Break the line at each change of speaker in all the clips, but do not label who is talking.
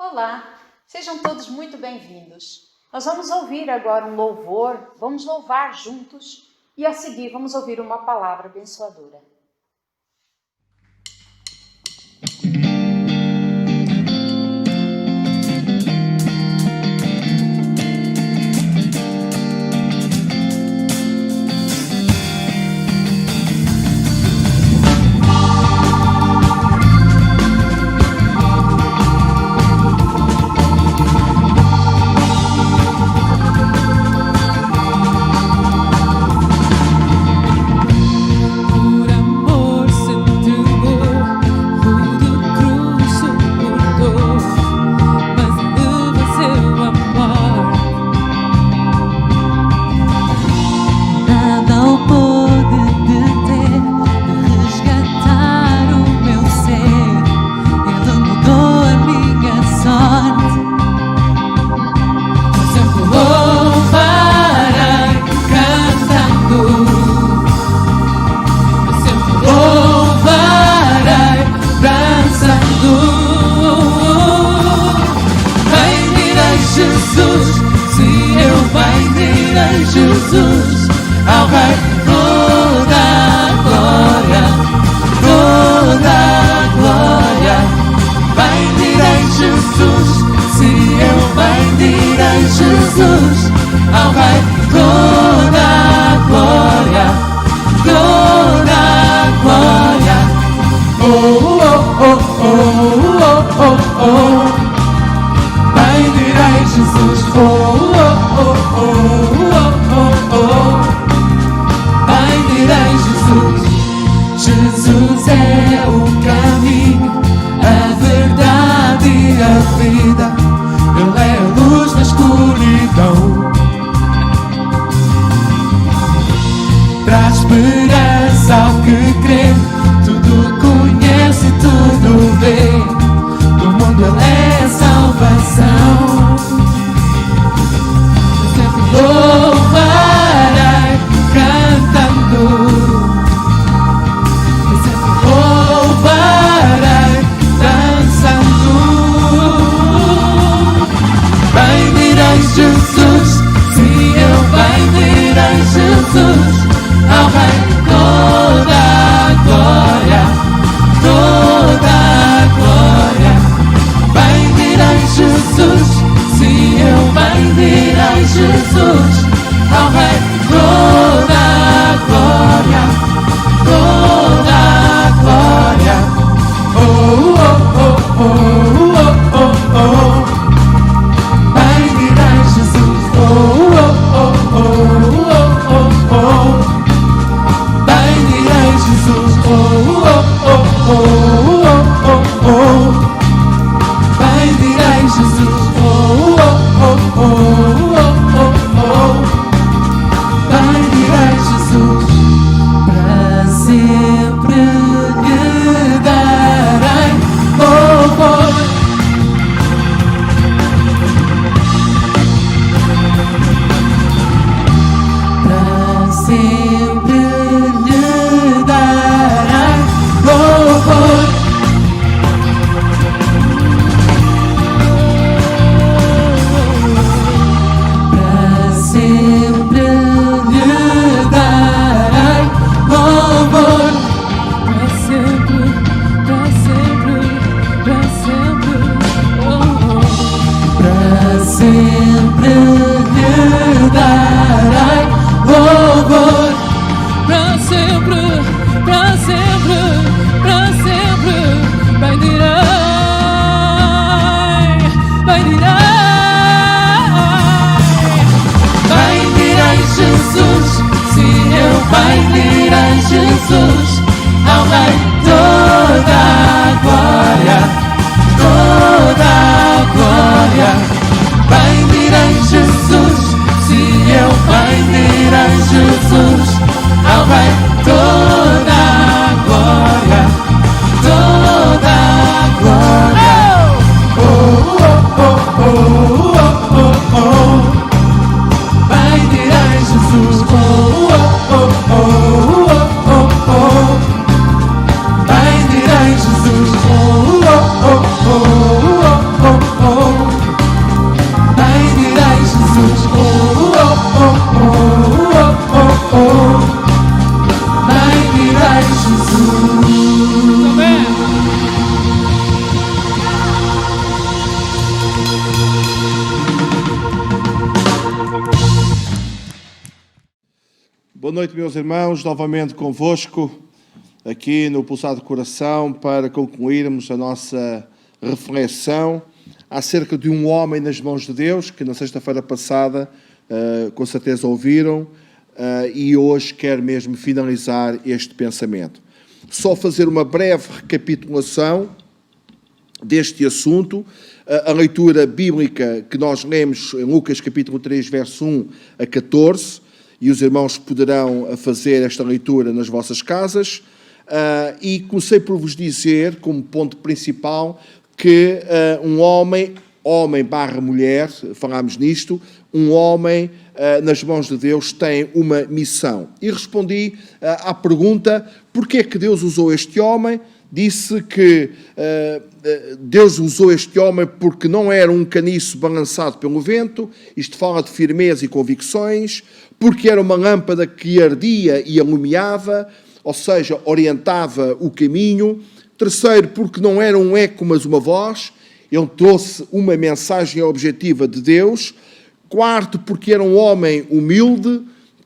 Olá, sejam todos muito bem-vindos. Nós vamos ouvir agora um louvor, vamos louvar juntos e a seguir vamos ouvir uma palavra abençoadora.
Jesus, ao Rei, toda a glória, toda a glória. Bendirei Jesus, sim, eu bendirei Jesus, ao Rei, toda a glória, toda a glória. Oh, oh, oh, oh, oh, oh, oh. Bendirei Jesus, oh, oh, oh, oh. Bendirei Jesus. Jesus é o caminho, a verdade e a vida. Ele é a luz na escuridão. Traz esperança ao que crê. Tudo conhece, tudo vê. Do mundo Ele é a salvação. Louvarei cantando, louvarei dançando. Bendirei Jesus, sim, eu bendirei Jesus, ao Rei, toda a glória, toda a glória. Bendirei Jesus, sim, eu bendirei Jesus, ao Rei, toda a glória, toda a glória. Oh, oh, oh, oh, oh, oh, oh. Bendirei Jesus. Oh, oh, oh, oh, oh, oh. Bendirei Jesus. Oh, oh, oh, oh, oh, oh. Bendirei Jesus. Oh, oh, oh, oh, oh, oh. Bendirei Jesus. Para sempre lhe darei louvor. Para sempre lhe darei louvor. Para sempre lhe darei louvor. Para sempre, para sempre, para sempre, oh. Para sempre lhe darei louvor. Para sempre, para sempre, para sempre, bendirei, bendirei. Bendirei Jesus, sim, eu bendirei Jesus, ao Rei, toda a glória, toda a glória. Bendirei Jesus, sim, eu bendirei Jesus, ao Rei, toda a glória, toda a glória. Oh, oh, oh, oh, oh, oh, oh. Bendirei Jesus. Oh, oh, oh, oh, oh, oh.
Boa noite, meus irmãos, novamente convosco, aqui no Pulsado Coração, para concluirmos a nossa reflexão acerca de um homem nas mãos de Deus, que na sexta-feira passada, com certeza ouviram, e hoje quero mesmo finalizar este pensamento. Só fazer uma breve recapitulação deste assunto. A leitura bíblica que nós lemos em Lucas capítulo 3, verso 1 a 14, e os irmãos poderão fazer esta leitura nas vossas casas. E comecei por vos dizer, como ponto principal, que um homem barra mulher, falámos nisto, um homem nas mãos de Deus tem uma missão. E respondi à pergunta, porquê é que Deus usou este homem? Disse que Deus usou este homem porque não era um caniço balançado pelo vento, isto fala de firmeza e convicções, porque era uma lâmpada que ardia e alumiava, ou seja, orientava o caminho. Terceiro, porque não era um eco, mas uma voz, ele trouxe uma mensagem objetiva de Deus. Quarto, porque era um homem humilde.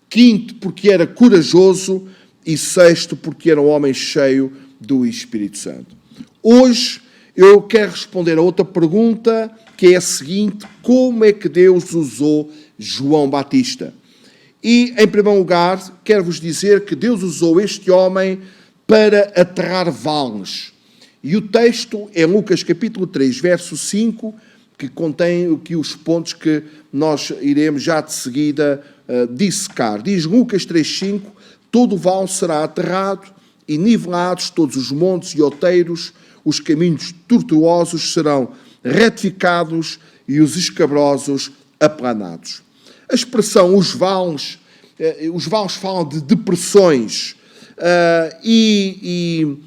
Quinto, porque era corajoso. E sexto, porque era um homem cheio do Espírito Santo. Hoje eu quero responder a outra pergunta, que é a seguinte: como é que Deus usou João Batista? E, em primeiro lugar, quero-vos dizer que Deus usou este homem para aterrar vales. E o texto é Lucas capítulo 3, verso 5, que contém aqui os pontos que nós iremos já de seguida dissecar. Diz Lucas 3, 5, todo o vale será aterrado e nivelados todos os montes e outeiros, os caminhos tortuosos serão retificados e os escabrosos aplanados. A expressão os vales falam de depressões e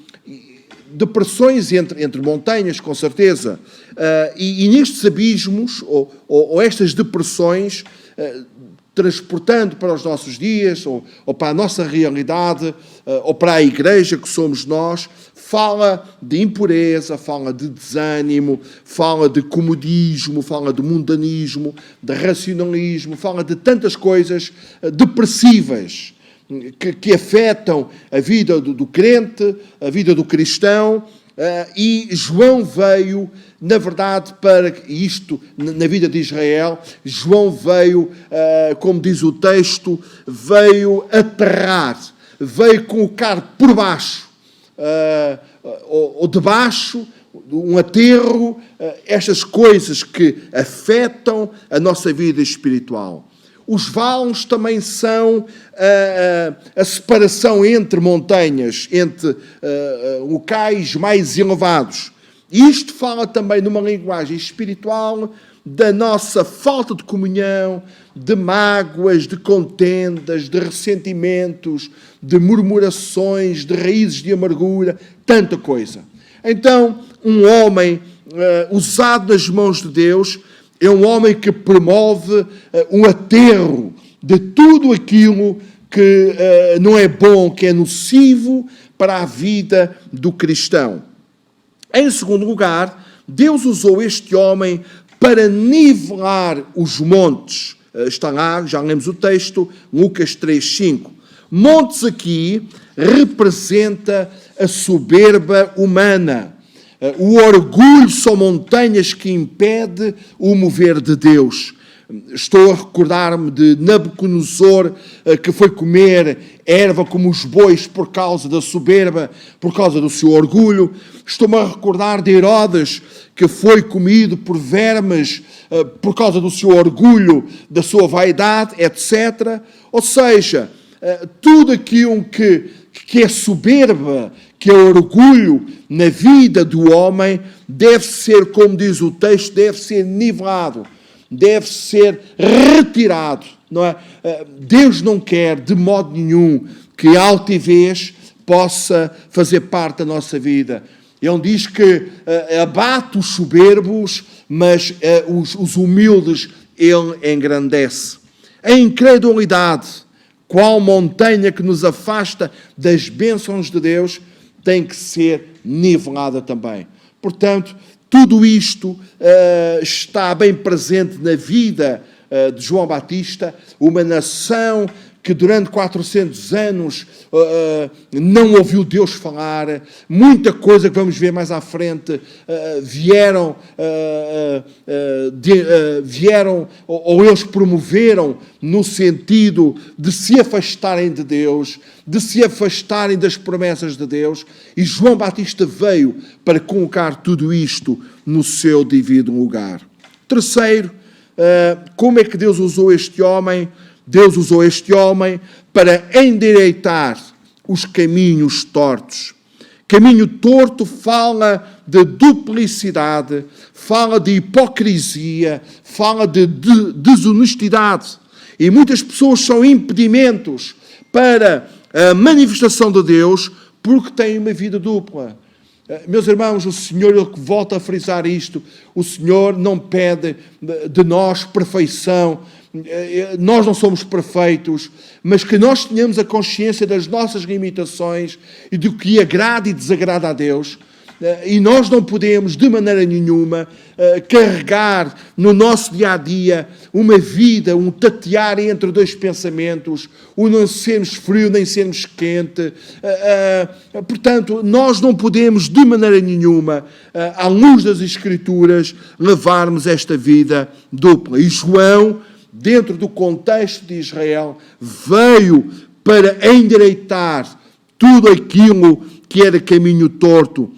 depressões entre montanhas, com certeza, e nestes abismos ou estas depressões, transportando para os nossos dias ou para a nossa realidade ou para a igreja que somos nós, fala de impureza, fala de desânimo, fala de comodismo, fala de mundanismo, de racionalismo, fala de tantas coisas depressivas que afetam a vida do crente, a vida do cristão. E João veio, na verdade, para isto, na vida de Israel, João veio, como diz o texto, veio aterrar, veio colocar por baixo, ou debaixo, um aterro, estas coisas que afetam a nossa vida espiritual. Os vales também são a separação entre montanhas, entre locais mais elevados. Isto fala também numa linguagem espiritual da nossa falta de comunhão, de mágoas, de contendas, de ressentimentos, de murmurações, de raízes de amargura, tanta coisa. Então, um homem usado nas mãos de Deus é um homem que promove um aterro de tudo aquilo que não é bom, que é nocivo para a vida do cristão. Em segundo lugar, Deus usou este homem para nivelar os montes. Está lá, já lemos o texto, Lucas 3, 5. Montes aqui representa a soberba humana. O orgulho são montanhas que impede o mover de Deus. Estou a recordar-me de Nabucodonosor, que foi comer erva como os bois por causa da soberba, por causa do seu orgulho. Estou-me a recordar de Herodes, que foi comido por vermes por causa do seu orgulho, da sua vaidade, etc. Ou seja, tudo aquilo que é soberba, que é orgulho na vida do homem, deve ser, como diz o texto, deve ser nivelado, deve ser retirado, não é? Deus não quer de modo nenhum que a altivez possa fazer parte da nossa vida. Ele diz que abate os soberbos, mas os humildes ele engrandece. A incredulidade, qual montanha que nos afasta das bênçãos de Deus, tem que ser nivelada também. Portanto, tudo isto está bem presente na vida de João Batista, uma nação que durante 400 anos não ouviu Deus falar. Muita coisa que vamos ver mais à frente vieram ou eles promoveram no sentido de se afastarem de Deus, de se afastarem das promessas de Deus, e João Batista veio para colocar tudo isto no seu devido lugar. Terceiro, como é que Deus usou este homem? Deus usou este homem para endireitar os caminhos tortos. Caminho torto fala de duplicidade, fala de hipocrisia, fala de desonestidade. E muitas pessoas são impedimentos para a manifestação de Deus porque têm uma vida dupla. Meus irmãos, o Senhor, ele volta a frisar isto, o Senhor não pede de nós perfeição, nós não somos perfeitos, mas que nós tenhamos a consciência das nossas limitações e do que agrada e desagrada a Deus. E nós não podemos, de maneira nenhuma, carregar no nosso dia-a-dia uma vida, um tatear entre dois pensamentos, o não sermos frio nem sermos quente. Portanto, nós não podemos, de maneira nenhuma, à luz das Escrituras, levarmos esta vida dupla. E João, dentro do contexto de Israel, veio para endireitar tudo aquilo que era caminho torto.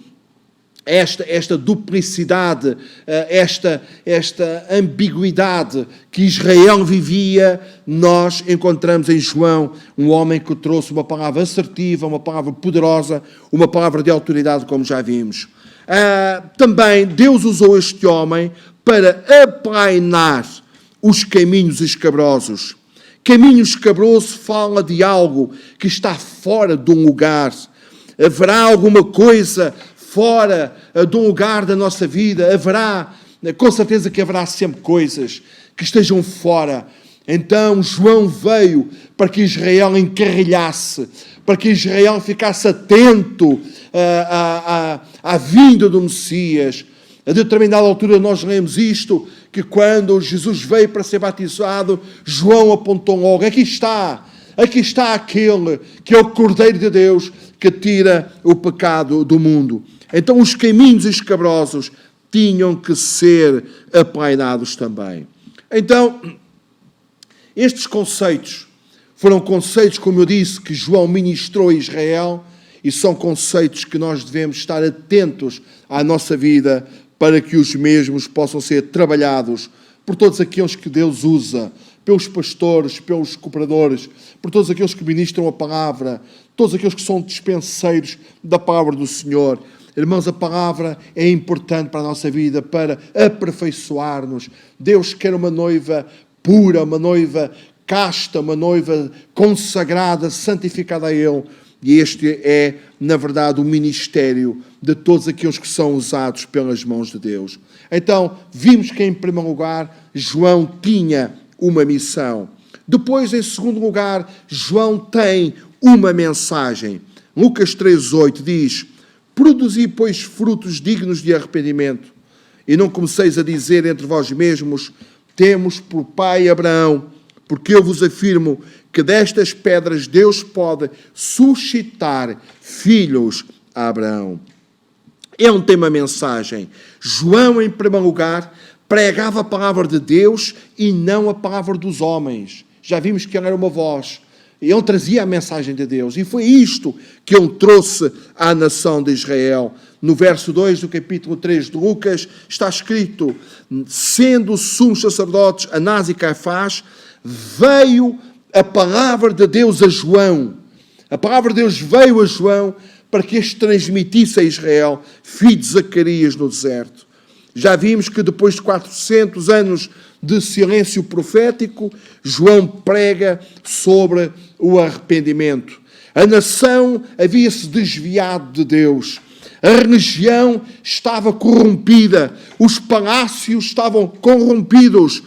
Esta duplicidade, esta ambiguidade que Israel vivia, nós encontramos em João um homem que trouxe uma palavra assertiva, uma palavra poderosa, uma palavra de autoridade, como já vimos. Também Deus usou este homem para aplainar os caminhos escabrosos. Caminho escabroso fala de algo que está fora de um lugar. Haverá alguma coisa fora de um lugar da nossa vida, com certeza que haverá sempre coisas que estejam fora. Então João veio para que Israel encarrilhasse, para que Israel ficasse atento à vinda do Messias. A determinada altura nós lemos isto, que quando Jesus veio para ser batizado, João apontou logo, aqui está aquele que é o Cordeiro de Deus que tira o pecado do mundo. Então os caminhos escabrosos tinham que ser aplainados também. Então, estes conceitos foram conceitos, como eu disse, que João ministrou a Israel, e são conceitos que nós devemos estar atentos à nossa vida para que os mesmos possam ser trabalhados por todos aqueles que Deus usa, pelos pastores, pelos cooperadores, por todos aqueles que ministram a palavra, todos aqueles que são dispenseiros da palavra do Senhor. Irmãos, a palavra é importante para a nossa vida, para aperfeiçoar-nos. Deus quer uma noiva pura, uma noiva casta, uma noiva consagrada, santificada a Ele. E este é, na verdade, o ministério de todos aqueles que são usados pelas mãos de Deus. Então, vimos que, em primeiro lugar, João tinha uma missão. Depois, em segundo lugar, João tem uma mensagem. Lucas 3,8 diz: produzi, pois, frutos dignos de arrependimento, e não comeceis a dizer entre vós mesmos, temos por pai Abraão, porque eu vos afirmo que destas pedras Deus pode suscitar filhos a Abraão. Ele tem uma mensagem. João, em primeiro lugar, pregava a palavra de Deus e não a palavra dos homens. Já vimos que ele era uma voz. Ele trazia a mensagem de Deus. E foi isto que ele trouxe à nação de Israel. No verso 2 do capítulo 3 de Lucas está escrito: sendo sumos sacerdotes Anás e Caifás, veio a palavra de Deus a João. A palavra de Deus veio a João para que este transmitisse a Israel, filho de Zacarias no deserto. Já vimos que depois de 400 anos de silêncio profético, João prega sobre o arrependimento. A nação havia-se desviado de Deus. A religião estava corrompida, os palácios estavam corrompidos,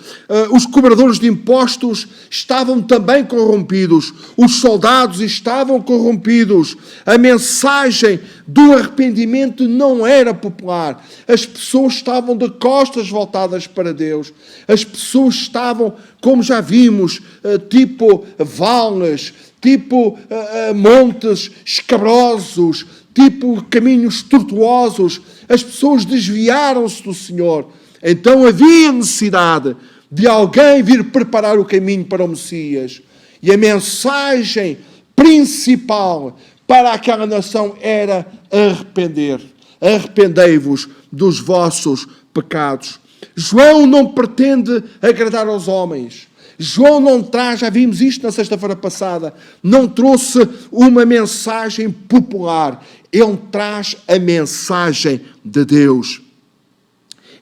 os cobradores de impostos estavam também corrompidos, os soldados estavam corrompidos, a mensagem do arrependimento não era popular, as pessoas estavam de costas voltadas para Deus, as pessoas estavam, como já vimos, tipo vales, tipo montes escabrosos, tipo caminhos tortuosos, as pessoas desviaram-se do Senhor. Então havia necessidade de alguém vir preparar o caminho para o Messias. E a mensagem principal para aquela nação era arrepender. Arrependei-vos dos vossos pecados. João não pretende agradar aos homens. João não traz, já vimos isto na sexta-feira passada, não trouxe uma mensagem popular. Ele traz a mensagem de Deus.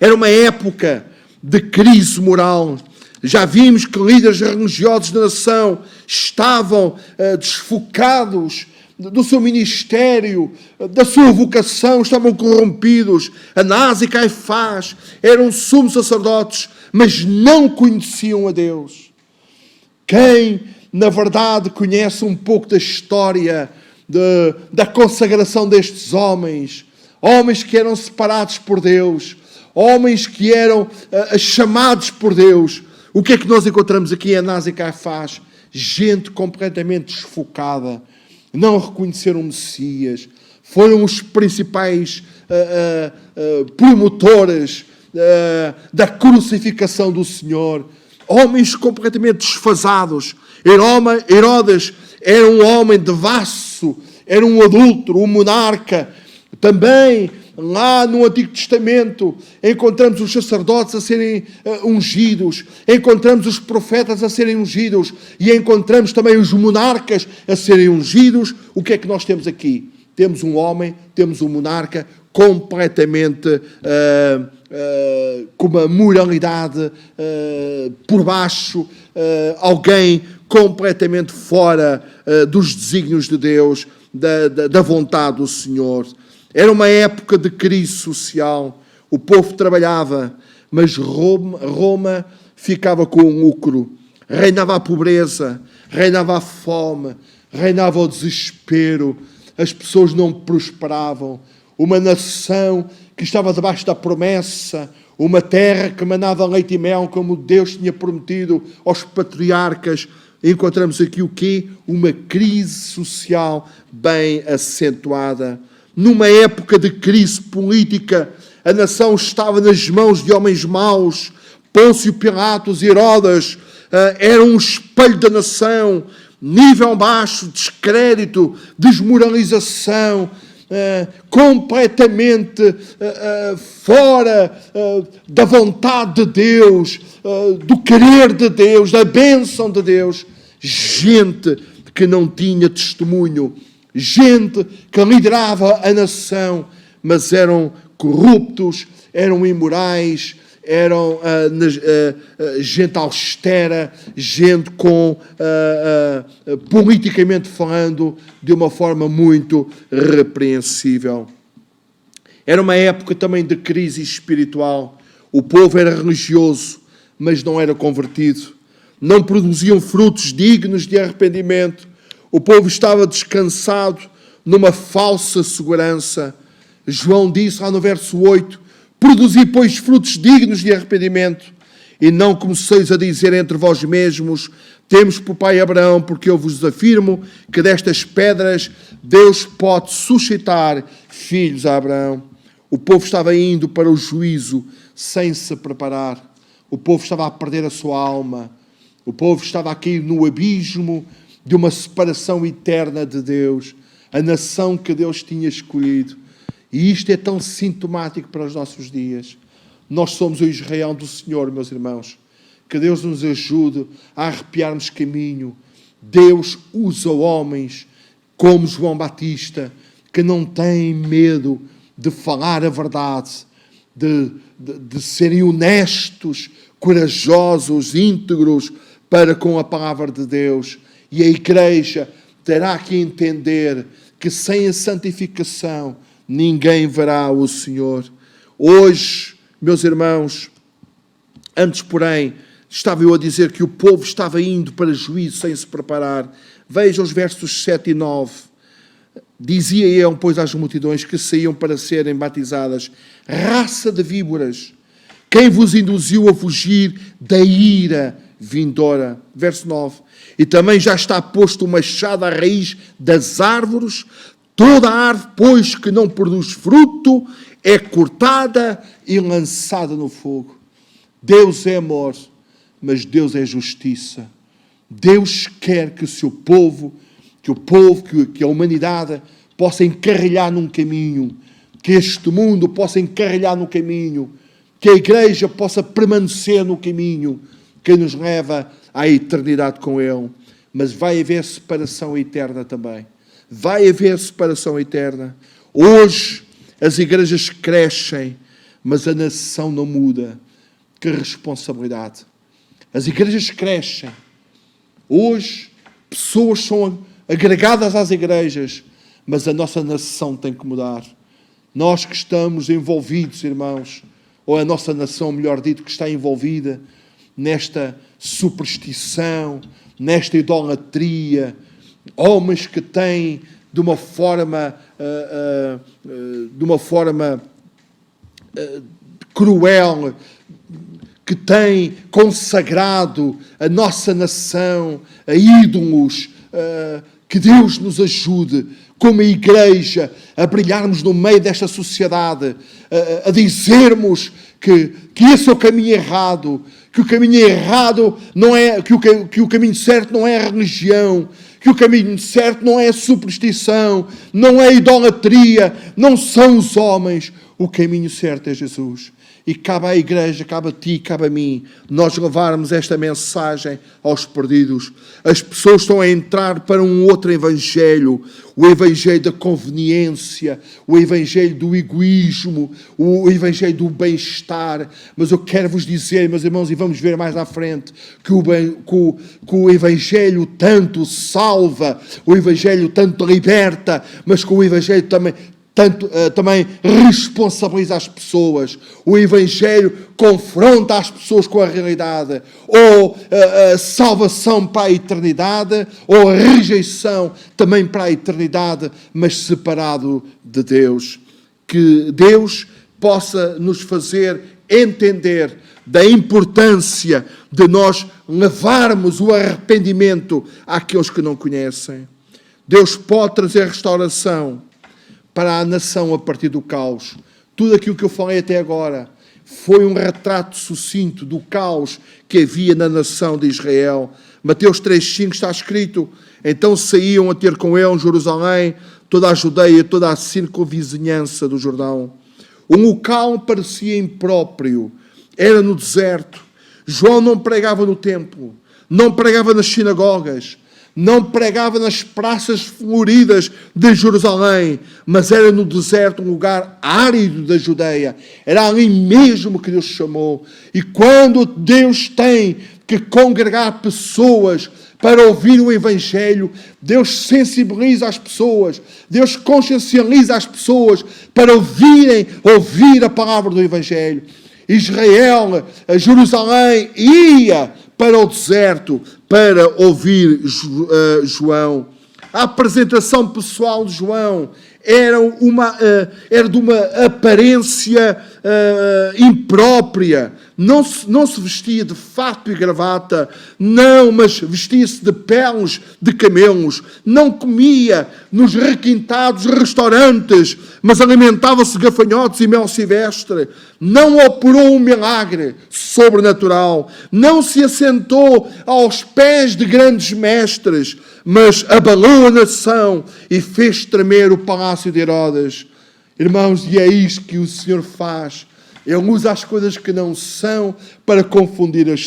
Era uma época de crise moral. Já vimos que líderes religiosos da nação estavam desfocados do seu ministério, da sua vocação, estavam corrompidos. Anás e Caifás eram sumos sacerdotes, mas não conheciam a Deus. Quem, na verdade, conhece um pouco da história da consagração destes homens, homens que eram separados por Deus, homens que eram chamados por Deus, o que é que nós encontramos aqui em Anás e Caifás? Gente completamente desfocada, não reconheceram o Messias, foram os principais promotores da crucificação do Senhor, homens completamente desfasados. Herodes era um homem devasso, era um adúltero, um monarca. Também, lá no Antigo Testamento, encontramos os sacerdotes a serem ungidos, encontramos os profetas a serem ungidos e encontramos também os monarcas a serem ungidos. O que é que nós temos aqui? Temos um homem, temos um monarca completamente com uma moralidade por baixo, alguém completamente fora dos desígnios de Deus, da vontade do Senhor. Era uma época de crise social, o povo trabalhava, mas Roma ficava com o lucro, reinava a pobreza, reinava a fome, reinava o desespero, as pessoas não prosperavam. Uma nação que estava debaixo da promessa, uma terra que manava leite e mel, como Deus tinha prometido aos patriarcas. Encontramos aqui o quê? Uma crise social bem acentuada. Numa época de crise política, a nação estava nas mãos de homens maus. Pôncio Pilatos e Herodes eram um espelho da nação. Nível baixo, descrédito, desmoralização, completamente fora da vontade de Deus, do querer de Deus, da bênção de Deus. Gente que não tinha testemunho, gente que liderava a nação, mas eram corruptos, eram imorais, eram gente austera, gente com, politicamente falando, de uma forma muito repreensível. Era uma época também de crise espiritual. O povo era religioso, mas não era convertido. Não produziam frutos dignos de arrependimento. O povo estava descansado numa falsa segurança. João disse lá no verso 8, produzi, pois, frutos dignos de arrependimento, e não comeceis a dizer entre vós mesmos, temos por pai Abraão, porque eu vos afirmo que destas pedras Deus pode suscitar filhos a Abraão. O povo estava indo para o juízo sem se preparar. O povo estava a perder a sua alma. O povo estava a cair no abismo de uma separação eterna de Deus, a nação que Deus tinha escolhido. E isto é tão sintomático para os nossos dias. Nós somos o Israel do Senhor, meus irmãos. Que Deus nos ajude a arrepiarmos caminho. Deus usa homens como João Batista, que não têm medo de falar a verdade, de serem honestos, corajosos, íntegros para com a palavra de Deus. E a igreja terá que entender que sem a santificação ninguém verá o Senhor. Hoje, meus irmãos, antes, porém, estava eu a dizer que o povo estava indo para juízo sem se preparar. Veja os versos 7 e 9. Dizia eu, pois, às multidões que saíam para serem batizadas: raça de víboras, quem vos induziu a fugir da ira vindoura? Verso 9. E também já está posto o machado à raiz das árvores. Toda a árvore, pois, que não produz fruto, é cortada e lançada no fogo. Deus é amor, mas Deus é justiça. Deus quer que o seu povo, que a humanidade possa encarrilhar num caminho, que este mundo possa encarrilhar no caminho, que a igreja possa permanecer no caminho que nos leva à eternidade com Ele. Mas vai haver separação eterna também. Vai haver separação eterna. Hoje as igrejas crescem, mas a nação não muda. Que responsabilidade. As igrejas crescem. Hoje pessoas são agregadas às igrejas, mas a nossa nação tem que mudar. Nós que estamos envolvidos, irmãos, ou a nossa nação, melhor dito, que está envolvida nesta superstição, nesta idolatria, homens que têm de uma forma cruel, que têm consagrado a nossa nação a ídolos. Que Deus nos ajude, como a igreja, a brilharmos no meio desta sociedade, a dizermos que esse é o caminho errado, que o caminho errado não é, que o caminho certo não é a religião, que o caminho certo não é a superstição, não é a idolatria, não são os homens. O caminho certo é Jesus. E cabe à igreja, cabe a ti, cabe a mim, nós levarmos esta mensagem aos perdidos. As pessoas estão a entrar para um outro evangelho, o evangelho da conveniência, o evangelho do egoísmo, o evangelho do bem-estar. Mas eu quero vos dizer, meus irmãos, e vamos ver mais à frente, que o evangelho tanto salva, o evangelho tanto liberta, mas que o evangelho também responsabiliza as pessoas. O Evangelho confronta as pessoas com a realidade. Ou a salvação para a eternidade, ou a rejeição também para a eternidade, mas separado de Deus. Que Deus possa nos fazer entender da importância de nós levarmos o arrependimento àqueles que não conhecem. Deus pode trazer restauração para a nação a partir do caos. Tudo aquilo que eu falei até agora foi um retrato sucinto do caos que havia na nação de Israel. Mateus 3,5 está escrito: então saíam a ter com ele em Jerusalém toda a Judeia, toda a circunvizinhança do Jordão. O local parecia impróprio, era no deserto. João não pregava no templo, não pregava nas sinagogas, não pregava nas praças floridas de Jerusalém, mas era no deserto, um lugar árido da Judeia. Era ali mesmo que Deus chamou. E quando Deus tem que congregar pessoas para ouvir o Evangelho, Deus sensibiliza as pessoas, Deus consciencializa as pessoas para ouvir a palavra do Evangelho. Israel, Jerusalém, ia para o deserto para ouvir João. A apresentação pessoal de João era de uma aparência imprópria. Não se vestia de fato e gravata, não, mas vestia-se de peles de camelos. Não comia nos requintados restaurantes, mas alimentava-se de gafanhotos e mel silvestre. Não operou um milagre sobrenatural. Não se assentou aos pés de grandes mestres, mas abalou a nação e fez tremer o palácio de Herodes. Irmãos, e é isto que o Senhor faz. Ele usa as coisas que não são para confundir as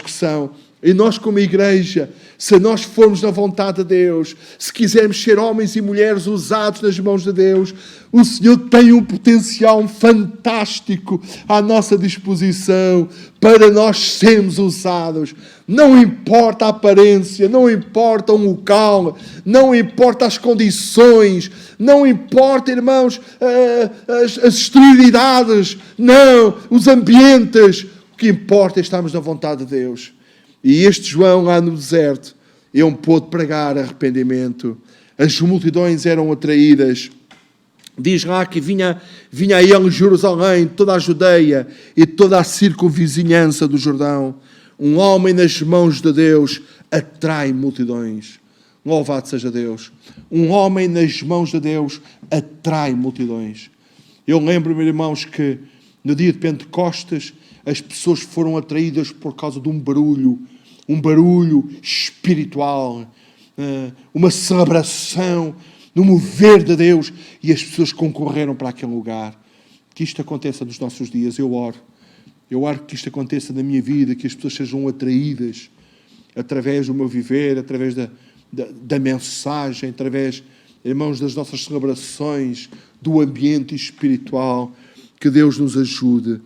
que são. E nós, como igreja, se nós formos na vontade de Deus, se quisermos ser homens e mulheres usados nas mãos de Deus, o Senhor tem um potencial fantástico à nossa disposição para nós sermos usados. Não importa a aparência, não importa o local, não importa as condições, não importa, irmãos, as exterioridades, não, os ambientes. O que importa é estarmos na vontade de Deus. E este João, lá no deserto, ele pôde pregar arrependimento. As multidões eram atraídas. Diz lá que vinha a ele Jerusalém, toda a Judeia e toda a circunvizinhança do Jordão. Um homem nas mãos de Deus atrai multidões. Louvado seja Deus. Um homem nas mãos de Deus atrai multidões. Eu lembro-me, irmãos, que no dia de Pentecostes as pessoas foram atraídas por causa de um barulho espiritual, uma celebração no mover de Deus, e as pessoas concorreram para aquele lugar. Que isto aconteça nos nossos dias. Eu oro que isto aconteça na minha vida, que as pessoas sejam atraídas através do meu viver, através da mensagem, através, irmãos, das nossas celebrações, do ambiente espiritual. Que Deus nos ajude.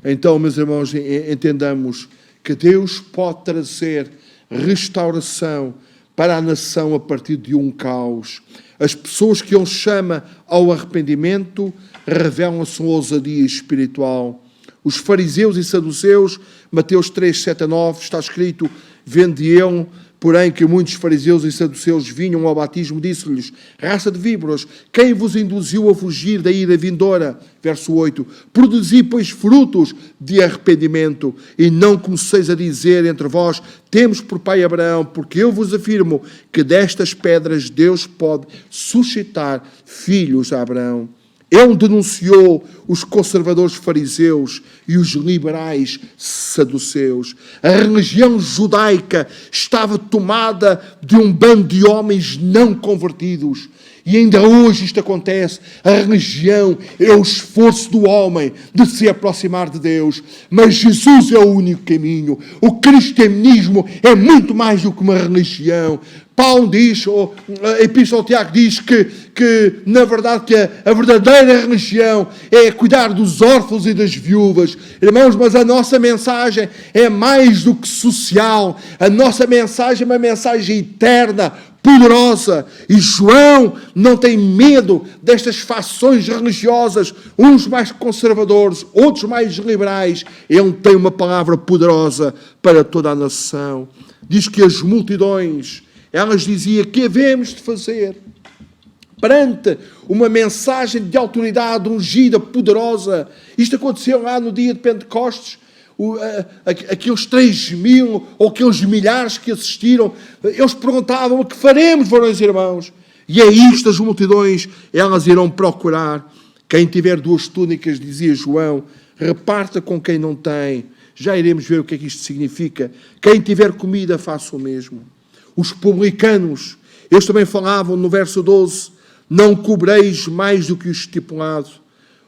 Então, meus irmãos, entendamos que Deus pode trazer restauração para a nação a partir de um caos. As pessoas que Ele chama ao arrependimento revelam a sua ousadia espiritual. Os fariseus e saduceus, Mateus 3, 7 a 9, está escrito: vendo ele, porém, que muitos fariseus e saduceus vinham ao batismo, disse-lhes: raça de víboras, quem vos induziu a fugir da ira vindoura? Verso 8. Produzi, pois, frutos de arrependimento, e não começeis a dizer entre vós: temos por pai Abraão, porque eu vos afirmo que destas pedras Deus pode suscitar filhos a Abraão. Ele denunciou os conservadores fariseus e os liberais saduceus. A religião judaica estava tomada de um bando de homens não convertidos. E ainda hoje isto acontece. A religião é o esforço do homem de se aproximar de Deus. Mas Jesus é o único caminho. O cristianismo é muito mais do que uma religião. Paulo diz, a Epístola ao Tiago diz que na verdade, que a verdadeira religião é cuidar dos órfãos e das viúvas. Irmãos, mas a nossa mensagem é mais do que social. A nossa mensagem é uma mensagem eterna, poderosa. E João não tem medo destas fações religiosas, uns mais conservadores, outros mais liberais. Ele tem uma palavra poderosa para toda a nação. Diz que as multidões, elas diziam: que havemos de fazer perante uma mensagem de autoridade ungida, poderosa? Isto aconteceu lá no dia de Pentecostes. Aqueles 3.000 ou aqueles milhares que assistiram, eles perguntavam: o que faremos, varões e irmãos? E é isto, as multidões, elas irão procurar. Quem tiver 2 túnicas, dizia João, reparta com quem não tem. Já iremos ver o que é que isto significa. Quem tiver comida, faça o mesmo. Os publicanos, eles também falavam no verso 12: não cobreis mais do que o estipulado.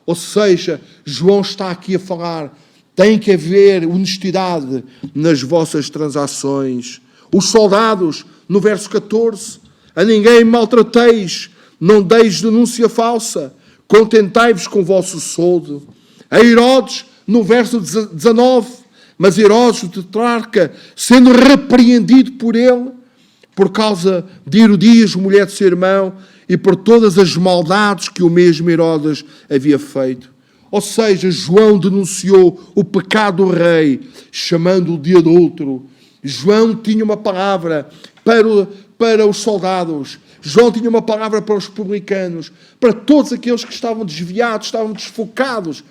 Ou seja, João está aqui a falar: tem que haver honestidade nas vossas transações. Os soldados, no verso 14: a ninguém maltrateis, não deis denúncia falsa, contentai-vos com o vosso soldo. A Herodes, no verso 19: mas Herodes, o tetrarca, sendo repreendido por ele, por causa de Herodias, mulher de seu irmão, e por todas as maldades que o mesmo Herodes havia feito. Ou seja, João denunciou o pecado do rei, chamando-o de adúltero. João tinha uma palavra para os soldados. João tinha uma palavra para os publicanos, para todos aqueles que estavam desviados, estavam desfocados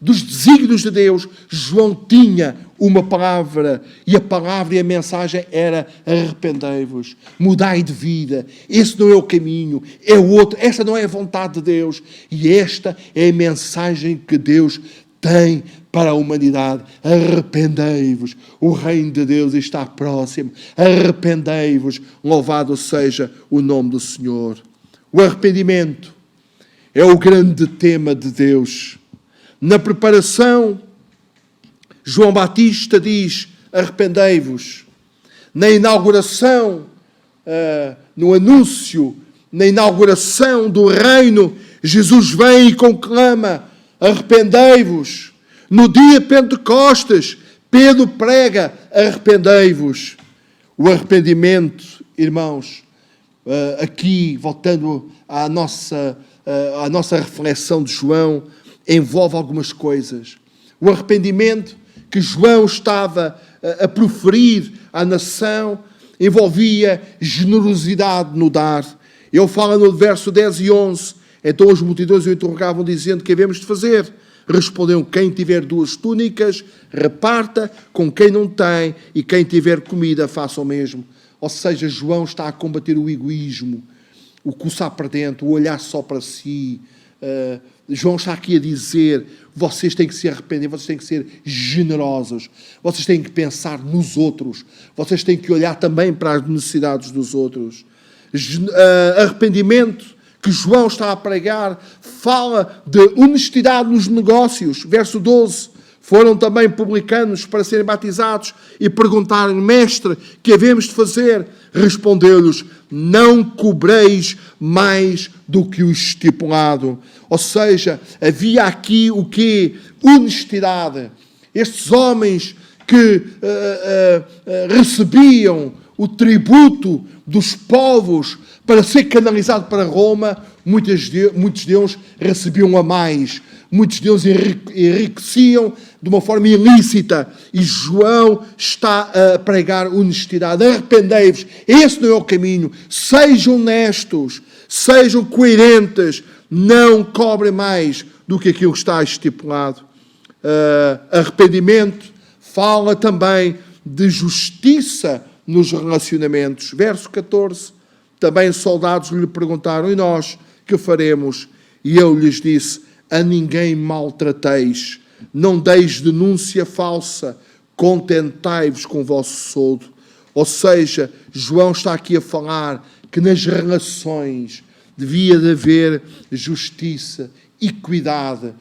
dos desígnios de Deus. João tinha uma palavra, e a palavra e a mensagem era: arrependei-vos, mudai de vida. Esse não é o caminho, é o outro. Esta não é a vontade de Deus, e esta é a mensagem que Deus tem para a humanidade. Arrependei-vos, o reino de Deus está próximo. Arrependei-vos, louvado seja o nome do Senhor. O arrependimento é o grande tema de Deus. Na preparação, João Batista diz: arrependei-vos. na inauguração, no anúncio, na inauguração do reino, Jesus vem e conclama: arrependei-vos. No dia de Pentecostes, Pedro prega: arrependei-vos. O arrependimento, irmãos, aqui, voltando à nossa reflexão de João, envolve algumas coisas. O arrependimento que João estava a proferir à nação envolvia generosidade no dar. Ele fala no verso 10 e 11: então as multidões o interrogavam, dizendo: que havemos de fazer? Respondeu: quem tiver 2 túnicas, reparta com quem não tem, e quem tiver comida, faça o mesmo. Ou seja, João está a combater o egoísmo, o coçar para dentro, o olhar só para si. João está aqui a dizer: vocês têm que se arrepender, vocês têm que ser generosos, vocês têm que pensar nos outros, vocês têm que olhar também para as necessidades dos outros. Arrependimento que João está a pregar fala de honestidade nos negócios. Verso 12: foram também publicanos para serem batizados e perguntaram: mestre, que havemos de fazer? Respondeu-lhes: não cobreis mais do que o estipulado. Ou seja, havia aqui o quê? Honestidade. Estes homens que recebiam o tributo dos povos para ser canalizado para Roma, muitos deles recebiam a mais. Muitos deles enriqueciam de uma forma ilícita. E João está a pregar honestidade. Arrependei-vos. Esse não é o caminho. Sejam honestos. Sejam coerentes. Não cobrem mais do que aquilo que está estipulado. Arrependimento fala também de justiça nos relacionamentos. Verso 14. Também soldados lhe perguntaram: e nós que faremos? E ele lhes disse: a ninguém maltrateis, não deis denúncia falsa, contentai-vos com o vosso soldo. Ou seja, João está aqui a falar que nas relações devia de haver justiça, equidade,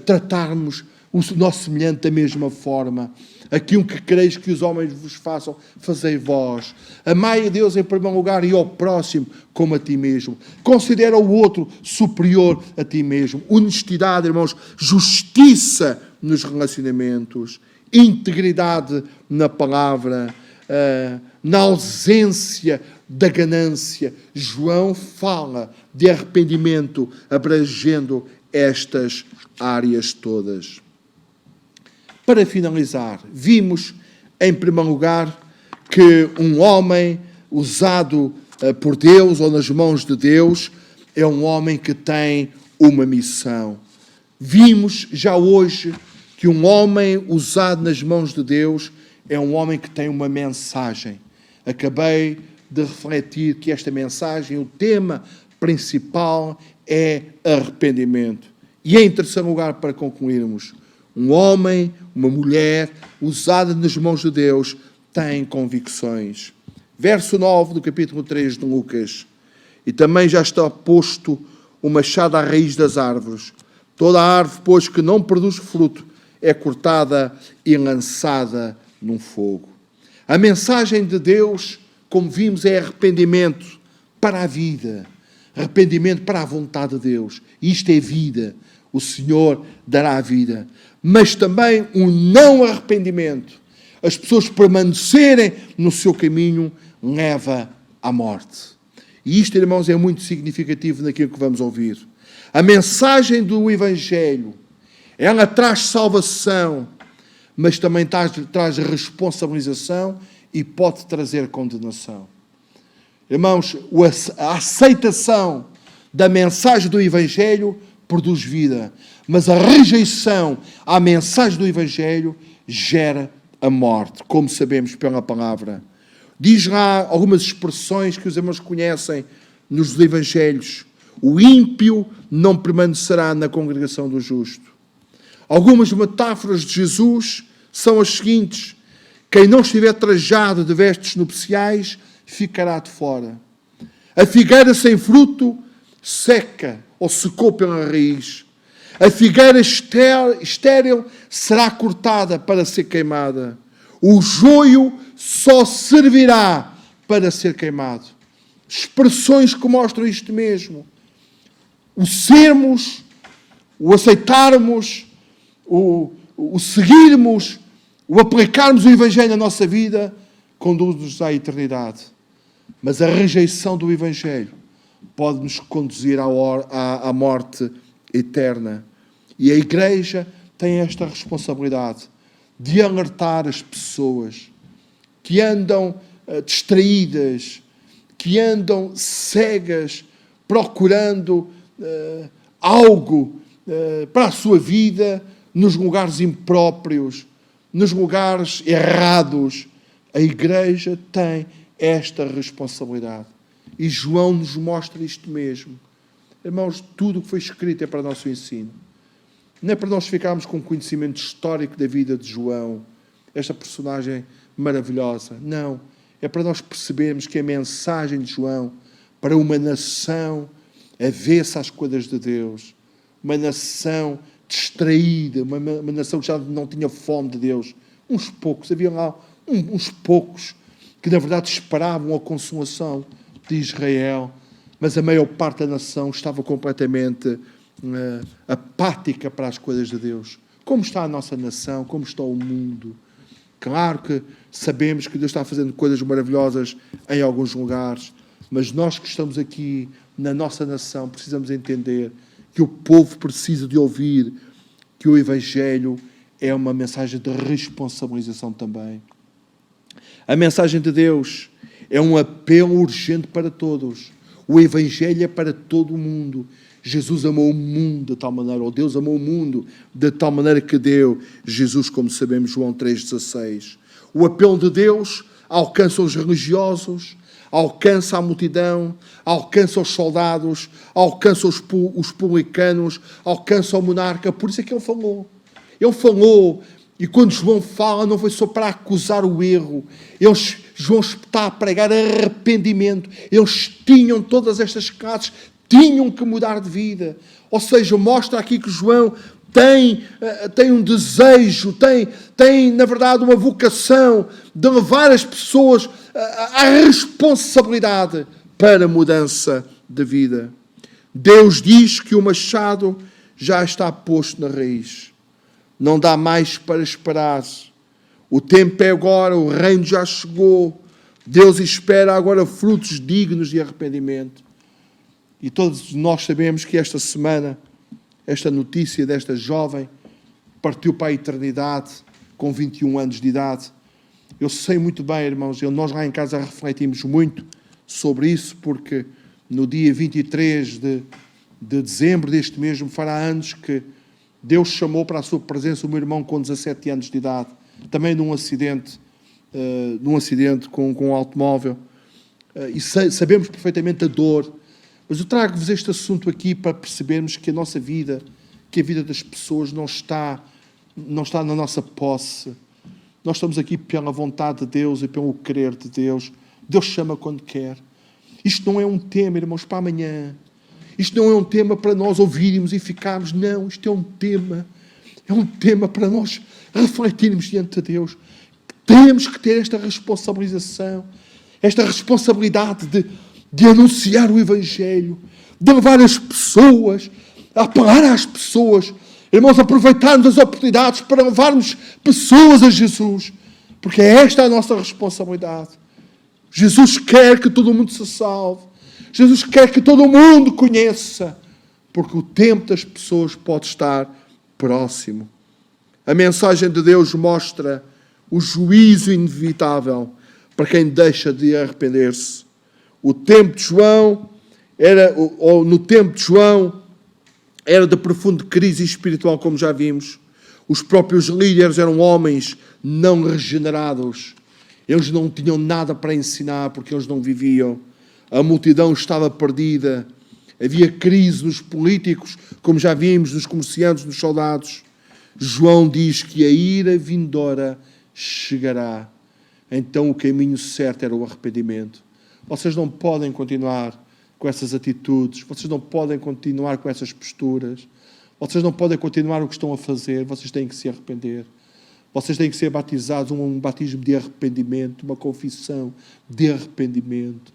tratarmos o nosso semelhante da mesma forma. Aquilo que quereis que os homens vos façam, fazei vós. Amai a Deus em primeiro lugar e ao próximo como a ti mesmo. Considera o outro superior a ti mesmo. Honestidade, irmãos, justiça nos relacionamentos, integridade na palavra, na ausência da ganância. João fala de arrependimento abrangendo estas áreas todas. Para finalizar, vimos, em primeiro lugar, que um homem usado por Deus ou nas mãos de Deus é um homem que tem uma missão. Vimos já hoje que um homem usado nas mãos de Deus é um homem que tem uma mensagem. Acabei de refletir que esta mensagem, o tema principal é arrependimento. E em terceiro lugar, para concluirmos, um homem, uma mulher, usada nas mãos de Deus, tem convicções. Verso 9 do capítulo 3 de Lucas. E também já está posto o machado à raiz das árvores. Toda a árvore, pois, que não produz fruto, é cortada e lançada num fogo. A mensagem de Deus, como vimos, é arrependimento para a vida. Arrependimento para a vontade de Deus. Isto é vida. O Senhor dará a vida. Mas também um não arrependimento. As pessoas permanecerem no seu caminho leva à morte. E isto, irmãos, é muito significativo naquilo que vamos ouvir. A mensagem do Evangelho, ela traz salvação, mas também traz responsabilização e pode trazer condenação. Irmãos, a aceitação da mensagem do Evangelho produz vida, mas a rejeição à mensagem do Evangelho gera a morte, como sabemos pela palavra. Diz lá algumas expressões que os irmãos conhecem nos Evangelhos. O ímpio não permanecerá na congregação do justo. Algumas metáforas de Jesus são as seguintes: quem não estiver trajado de vestes nupciais ficará de fora. A figueira sem fruto seca ou secou pela raiz. A figueira estéril será cortada para ser queimada. O joio só servirá para ser queimado. Expressões que mostram isto mesmo. O sermos, o aceitarmos, o seguirmos, o aplicarmos o Evangelho na nossa vida, conduz-nos à eternidade. Mas a rejeição do Evangelho pode nos conduzir à morte eterna. E a Igreja tem esta responsabilidade de alertar as pessoas que andam distraídas, que andam cegas, procurando algo para a sua vida nos lugares impróprios, nos lugares errados. A Igreja tem esta responsabilidade. E João nos mostra isto mesmo. Irmãos, tudo o que foi escrito é para o nosso ensino. Não é para nós ficarmos com conhecimento histórico da vida de João, esta personagem maravilhosa. Não. É para nós percebermos que a mensagem de João para uma nação avessa às coisas de Deus, uma nação distraída, uma nação que já não tinha fome de Deus. Uns poucos, havia lá uns poucos que na verdade esperavam a consolação de Israel, mas a maior parte da nação estava completamente apática para as coisas de Deus. Como está a nossa nação? Como está o mundo? Claro que sabemos que Deus está fazendo coisas maravilhosas em alguns lugares, mas nós que estamos aqui na nossa nação precisamos entender que o povo precisa de ouvir que o Evangelho é uma mensagem de responsabilização também. A mensagem de Deus é um apelo urgente para todos. O Evangelho é para todo o mundo. Jesus amou o mundo de tal maneira, ou Deus amou o mundo de tal maneira que deu Jesus, como sabemos, João 3,16. O apelo de Deus alcança os religiosos, alcança a multidão, alcança os soldados, alcança os publicanos, alcança o monarca. Por isso é que ele falou. Ele falou, e quando João fala, não foi só para acusar o erro. João está a pregar arrependimento. Eles tinham todas estas classes, tinham que mudar de vida. Ou seja, mostra aqui que João tem um desejo, tem, na verdade, uma vocação de levar as pessoas à responsabilidade para a mudança de vida. Deus diz que o machado já está posto na raiz. Não dá mais para esperar. O tempo é agora, o reino já chegou. Deus espera agora frutos dignos de arrependimento. E todos nós sabemos que esta semana, esta notícia desta jovem partiu para a eternidade com 21 anos de idade. Eu sei muito bem, irmãos, nós lá em casa refletimos muito sobre isso, porque no dia 23 de dezembro deste mês fará anos que Deus chamou para a sua presença o meu irmão com 17 anos de idade, também num acidente com um automóvel. E sabemos perfeitamente a dor. Mas eu trago-vos este assunto aqui para percebermos que a nossa vida, que a vida das pessoas não está na nossa posse. Nós estamos aqui pela vontade de Deus e pelo querer de Deus. Deus chama quando quer. Isto não é um tema, irmãos, para amanhã. Isto não é um tema para nós ouvirmos e ficarmos. Não, isto é um tema para nós refletirmos diante de Deus. Temos que ter esta responsabilização, esta responsabilidade de anunciar o Evangelho, de levar as pessoas, a apelar às pessoas. Irmãos, aproveitarmos as oportunidades para levarmos pessoas a Jesus, porque esta é a nossa responsabilidade. Jesus quer que todo mundo se salve. Jesus quer que todo mundo conheça, porque o tempo das pessoas pode estar próximo. A mensagem de Deus mostra o juízo inevitável para quem deixa de arrepender-se. No tempo de João era de profunda crise espiritual, como já vimos. Os próprios líderes eram homens não regenerados. Eles não tinham nada para ensinar porque eles não viviam. A multidão estava perdida. Havia crise nos políticos, como já vimos, nos comerciantes, nos soldados. João diz que a ira vindoura chegará. Então o caminho certo era o arrependimento. Vocês não podem continuar com essas atitudes. Vocês não podem continuar com essas posturas. Vocês não podem continuar o que estão a fazer. Vocês têm que se arrepender. Vocês têm que ser batizados, um batismo de arrependimento, uma confissão de arrependimento.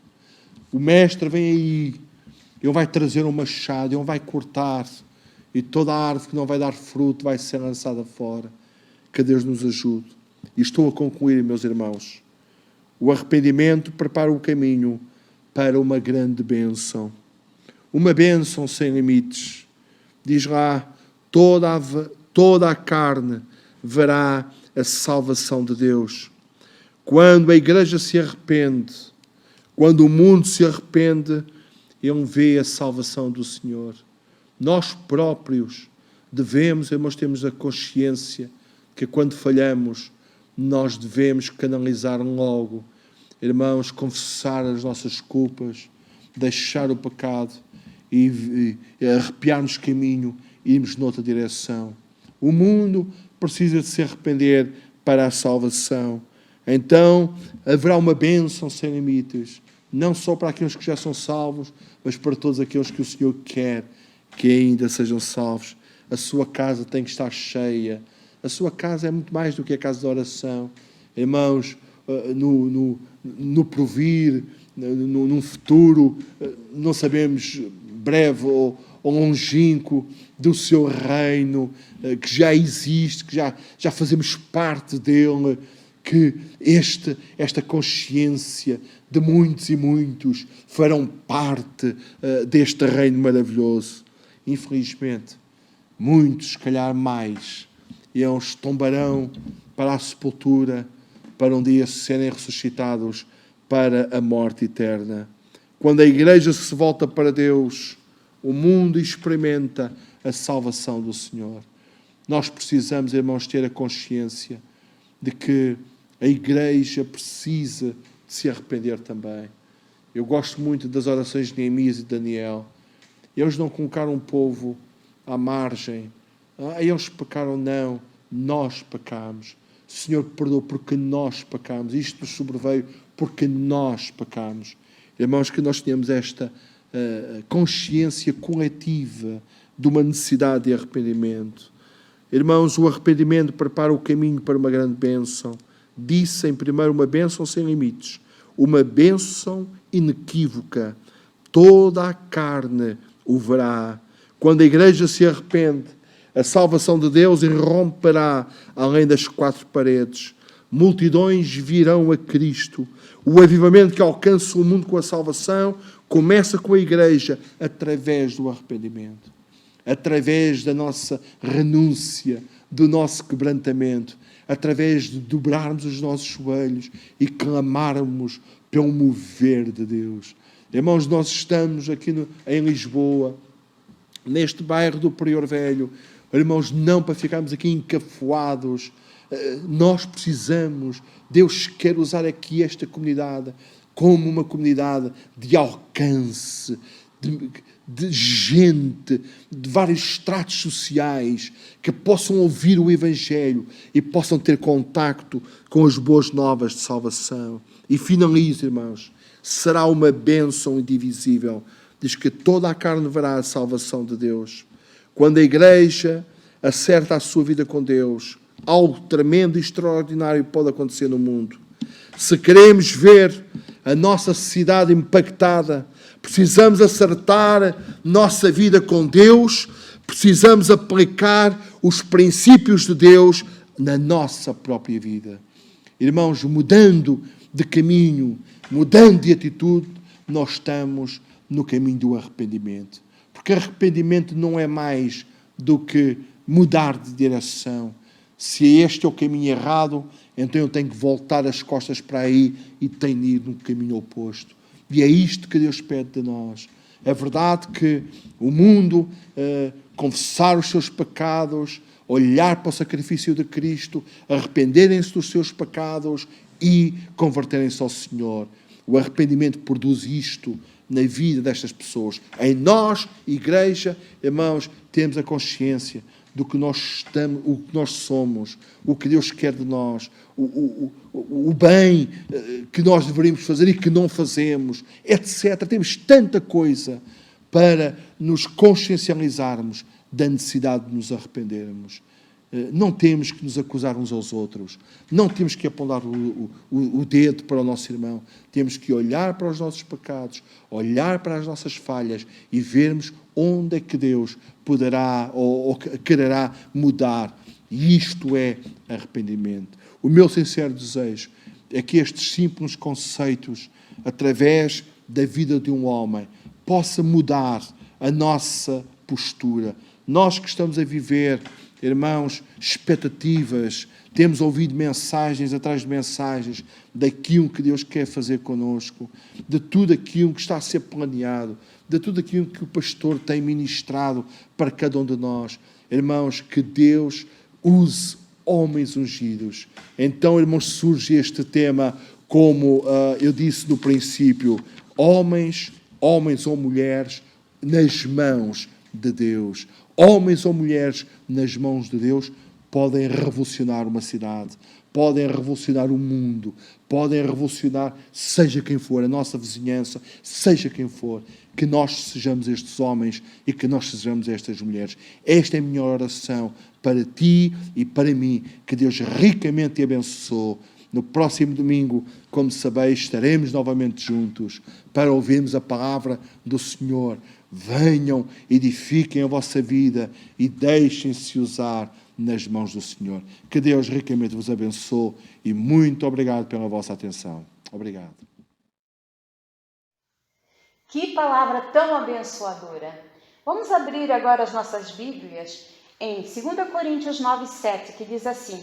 O Mestre vem aí, Ele vai trazer um machado, Ele vai cortar, e toda a árvore que não vai dar fruto vai ser lançada fora. Que Deus nos ajude. E estou a concluir, meus irmãos. O arrependimento prepara o caminho para uma grande bênção. Uma bênção sem limites. Diz lá, toda a carne verá a salvação de Deus. Quando a igreja se arrepende, quando o mundo se arrepende, ele vê a salvação do Senhor. Nós próprios devemos, irmãos, temos a consciência que quando falhamos, nós devemos canalizar logo, irmãos, confessar as nossas culpas, deixar o pecado e arrepiarmos caminho e irmos noutra direção. O mundo precisa de se arrepender para a salvação. Então, haverá uma bênção sem limites, não só para aqueles que já são salvos, mas para todos aqueles que o Senhor quer que ainda sejam salvos. A sua casa tem que estar cheia. A sua casa é muito mais do que a casa de oração. Irmãos, no porvir, num futuro, não sabemos, breve ou longínquo, do seu reino, que já existe, que já fazemos parte dele, que esta consciência de muitos e muitos farão parte deste reino maravilhoso. Infelizmente, muitos, se calhar mais, eles tombarão para a sepultura, para um dia serem ressuscitados para a morte eterna. Quando a igreja se volta para Deus, o mundo experimenta a salvação do Senhor. Nós precisamos, irmãos, ter a consciência de que a igreja precisa de se arrepender também. Eu gosto muito das orações de Neemias e de Daniel. Eles não colocaram o povo à margem. Eles pecaram, não. Nós pecamos. O Senhor perdoou porque nós pecamos. Isto nos sobreveio porque nós pecamos. Irmãos, que nós tenhamos esta consciência coletiva de uma necessidade de arrependimento. Irmãos, o arrependimento prepara o caminho para uma grande bênção. Disse em primeiro uma bênção sem limites, uma bênção inequívoca. Toda a carne o verá. Quando a igreja se arrepende, a salvação de Deus irromperá além das quatro paredes. Multidões virão a Cristo. O avivamento que alcança o mundo com a salvação começa com a igreja através do arrependimento, através da nossa renúncia, do nosso quebrantamento, através de dobrarmos os nossos joelhos e clamarmos pelo mover de Deus. Irmãos, nós estamos aqui em Lisboa, neste bairro do Prior Velho, irmãos, não para ficarmos aqui encafuados. Nós precisamos, Deus quer usar aqui esta comunidade como uma comunidade de alcance, de gente, de vários estratos sociais, que possam ouvir o Evangelho e possam ter contacto com as boas novas de salvação. E finalizo, irmãos, será uma bênção indivisível. Diz que toda a carne verá a salvação de Deus. Quando a igreja acerta a sua vida com Deus, algo tremendo e extraordinário pode acontecer no mundo. Se queremos ver a nossa sociedade impactada, precisamos acertar nossa vida com Deus, precisamos aplicar os princípios de Deus na nossa própria vida. Irmãos, mudando de caminho, mudando de atitude, nós estamos no caminho do arrependimento. Porque arrependimento não é mais do que mudar de direção. Se este é o caminho errado, então eu tenho que voltar as costas para aí e tenho de ir no caminho oposto. E é isto que Deus pede de nós. É verdade que o mundo, confessar os seus pecados, olhar para o sacrifício de Cristo, arrependerem-se dos seus pecados e converterem-se ao Senhor. O arrependimento produz isto na vida destas pessoas. Em nós, igreja, irmãos, temos a consciência do que nós estamos, o que nós somos, o que Deus quer de nós, o bem que nós deveríamos fazer e que não fazemos, etc. Temos tanta coisa para nos consciencializarmos da necessidade de nos arrependermos. Não temos que nos acusar uns aos outros. Não temos que apontar o dedo para o nosso irmão. Temos que olhar para os nossos pecados, olhar para as nossas falhas e vermos onde é que Deus poderá ou quererá mudar. E isto é arrependimento. O meu sincero desejo é que estes simples conceitos, através da vida de um homem, possa mudar a nossa postura. Nós que estamos a viver, irmãos, expectativas, temos ouvido mensagens atrás de mensagens daquilo que Deus quer fazer connosco, de tudo aquilo que está a ser planeado, de tudo aquilo que o pastor tem ministrado para cada um de nós. Irmãos, que Deus use homens ungidos. Então, irmãos, surge este tema, como eu disse no princípio, homens ou mulheres nas mãos de Deus. Homens ou mulheres nas mãos de Deus podem revolucionar uma cidade, podem revolucionar o mundo, podem revolucionar seja quem for, a nossa vizinhança, seja quem for, que nós sejamos estes homens e que nós sejamos estas mulheres. Esta é a minha oração para ti e para mim, que Deus ricamente te abençoe. No próximo domingo, como sabeis, estaremos novamente juntos para ouvirmos a palavra do Senhor. Venham, edifiquem a vossa vida e deixem-se usar nas mãos do Senhor. Que Deus ricamente vos abençoe e muito obrigado pela vossa atenção. Obrigado.
Que palavra tão abençoadora! Vamos abrir agora as nossas Bíblias em 2 Coríntios 9:7, que diz assim: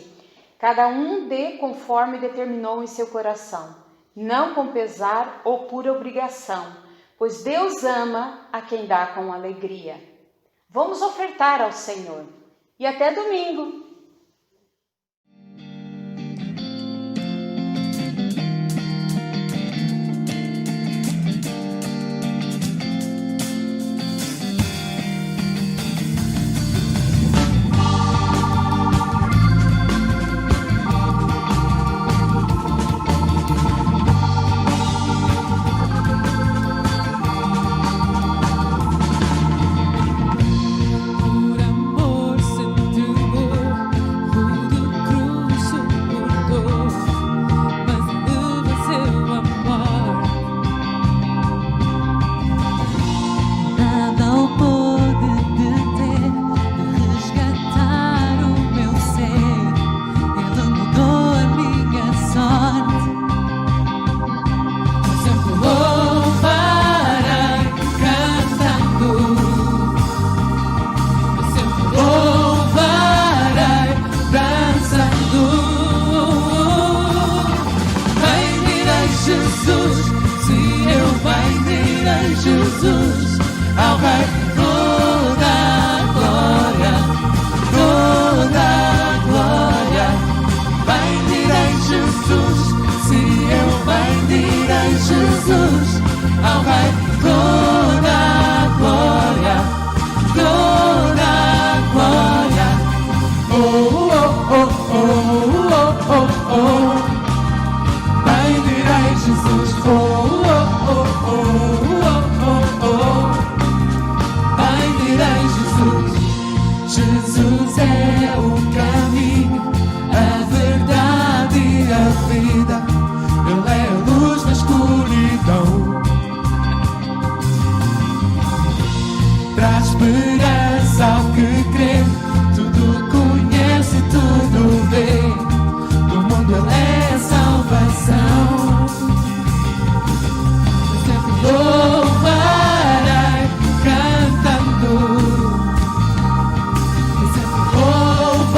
cada um dê conforme determinou em seu coração, não com pesar ou por obrigação, pois Deus ama a quem dá com alegria. Vamos ofertar ao Senhor. E até domingo!
Jesus é o caminho, a verdade e a vida. Ele é a luz na escuridão. Traz esperança ao que crê. Tudo conhece, tudo vê. Do mundo ele é a salvação. Sempre louvarei cantando. Sempre louvarei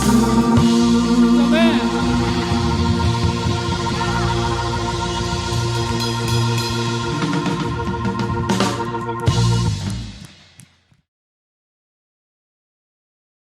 tudo